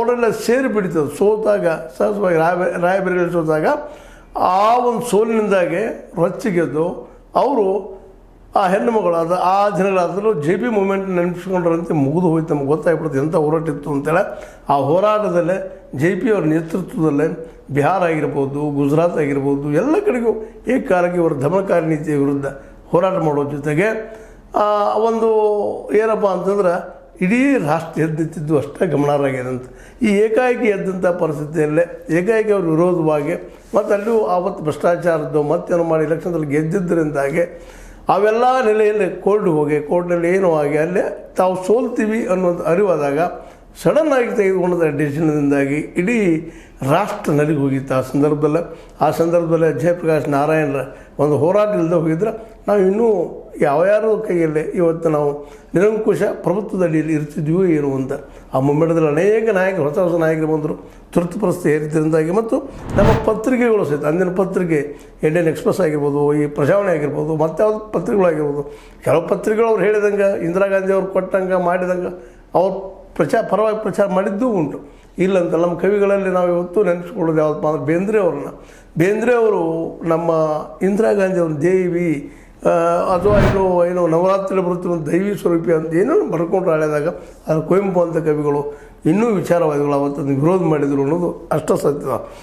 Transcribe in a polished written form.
ಅವರೆಲ್ಲ ಸೇರಿ ಬಿಡ್ತದೆ. ಸೋತಾಗ ಸಹಜವಾಗಿ ರಾಯಬೇರಿಯಲ್ಲಿ ಸೋತಾಗ ಆ ಒಂದು ಸೋಲಿನಿಂದಾಗೆ ರೊಚ್ಚಿಗೆದ್ದು ಅವರು ಆ ಹೆಣ್ಣು ಮಗಳಾದ ಆ ದಿನಗಳಾದರೂ JP ಮೂಮೆಂಟ್ ನೆನಪಿಸ್ಕೊಂಡ್ರಂತೆ ಮುಗಿದು ಹೋಯ್ತು. ನಮ್ಗೆ ಗೊತ್ತಾಗ್ಬಿಡುತ್ತೆ ಎಂಥ ಹೋರಾಟ ಇತ್ತು ಅಂತೇಳಿ. ಆ ಹೋರಾಟದಲ್ಲೇ JP ಅವರ ನೇತೃತ್ವದಲ್ಲೇ ಬಿಹಾರ ಆಗಿರ್ಬೋದು, ಗುಜರಾತ್ ಆಗಿರ್ಬೋದು, ಎಲ್ಲ ಕಡೆಗೂ ಏಕಾಲಕ್ಕೆ ಇವರ ದಮನಕಾರಿ ನೀತಿಯ ವಿರುದ್ಧ ಹೋರಾಟ ಮಾಡೋ ಜೊತೆಗೆ ಒಂದು ಏನಪ್ಪ ಅಂತಂದ್ರೆ ಇಡೀ ರಾಷ್ಟ್ರ ಎದ್ದಿದ್ದು ಅಷ್ಟೇ ಗಮನಾರ್ಹವಾಗಿದೆ ಅಂತ. ಈ ಏಕಾಏಕಿ ಎದ್ದಂಥ ಪರಿಸ್ಥಿತಿಯಲ್ಲೇ ಏಕಾಏಕಿ ಅವ್ರ ವಿರೋಧವಾಗಿ ಮತ್ತು ಅಲ್ಲೂ ಆವತ್ತು ಭ್ರಷ್ಟಾಚಾರದ್ದು ಮತ್ತೇನು ಮಾಡಿ ಎಲೆಕ್ಷನ್ದಲ್ಲಿ ಗೆದ್ದಿದ್ದರಿಂದಾಗಿ ಅವೆಲ್ಲ ನೆಲೆಯಲ್ಲಿ ಕೋರ್ಟ್ನಲ್ಲಿ ಏನೋ ಆಗಿ ಅಲ್ಲೇ ತಾವು ಸೋಲ್ತೀವಿ ಅನ್ನೋದು ಅರಿವಾದಾಗ ಸಡನ್ನಾಗಿ ತೆಗೆದುಕೊಂಡ ಡಿಸಿಷನ್ನಿಂದಾಗಿ ಇಡೀ ರಾಷ್ಟ್ರ ನಲಿಗೆ ಹೋಗಿತ್ತು. ಆ ಸಂದರ್ಭದಲ್ಲೇ ಜಯಪ್ರಕಾಶ್ ನಾರಾಯಣರ ಒಂದು ಹೋರಾಟ ಇಲ್ಲದೆ ಹೋಗಿದ್ರೆ ನಾವು ಇನ್ನೂ ಯಾವ್ಯಾರೋ ಕೈಯಲ್ಲೇ ಇವತ್ತು ನಾವು ನಿರಂಕುಶ ಪ್ರಭುತ್ವದ ಅಡಿಯಲ್ಲಿ ಇರ್ತಿದ್ವಿ ಏನು ಅಂತ. ಆ ಮುಮ್ಮೆಡದಲ್ಲಿ ಅನೇಕ ನಾಯಕರು ಹೊಸ ನಾಯಕರು ಬಂದರು. ತುರ್ತು ಪರಿಸ್ಥಿತಿ ಏರಿದ್ದರಿಂದಾಗಿ ಮತ್ತು ನಮ್ಮ ಪತ್ರಿಕೆಗಳು ಸಹಿತ ಅಂದಿನ ಪತ್ರಿಕೆ ಇಂಡಿಯನ್ ಎಕ್ಸ್ಪ್ರೆಸ್ ಆಗಿರ್ಬೋದು, ಈ ಪ್ರಜಾವಾಣಿ ಆಗಿರ್ಬೋದು, ಮತ್ತಾವ್ದು ಪತ್ರಿಕೆಗಳಾಗಿರ್ಬೋದು, ಕೆಲವು ಪತ್ರಿಕೆಗಳು ಅವ್ರು ಹೇಳಿದಂಗೆ ಇಂದಿರಾ ಗಾಂಧಿ ಅವ್ರು ಕೊಟ್ಟಂಗೆ ಮಾಡಿದಂಗೆ ಅವ್ರು ಪರವಾಗಿ ಪ್ರಚಾರ ಮಾಡಿದ್ದೂ ಉಂಟು. ಇಲ್ಲಂತ ನಮ್ಮ ಕವಿಗಳಲ್ಲಿ ನಾವು ಇವತ್ತು ನೆನೆಸ್ಕೊಳ್ಳೋದು ಯಾವತ್ತಪ್ಪ ಅಂದ್ರೆ ಬೇಂದ್ರೆ ಅವರು ನಮ್ಮ ಇಂದಿರಾ ಗಾಂಧಿ ಅವ್ರ ದೇವಿ ಅಥವಾ ಏನೋ ನವರಾತ್ರಿ ಬರುತ್ತಿರೋ ದೈವಿ ಸ್ವರೂಪಿ ಅಂತ ಏನೋ ಬರ್ಕೊಂಡು ಆಳಿದಾಗ ಅದು ಕುವೆಂಪು ಅಂತ ಕವಿಗಳು ಇನ್ನೂ ವಿಚಾರವಾದಿಗಳು ಅವತ್ತು ವಿರೋಧ ಮಾಡಿದರು ಅನ್ನೋದು ಅಷ್ಟು ಸತ್ಯ.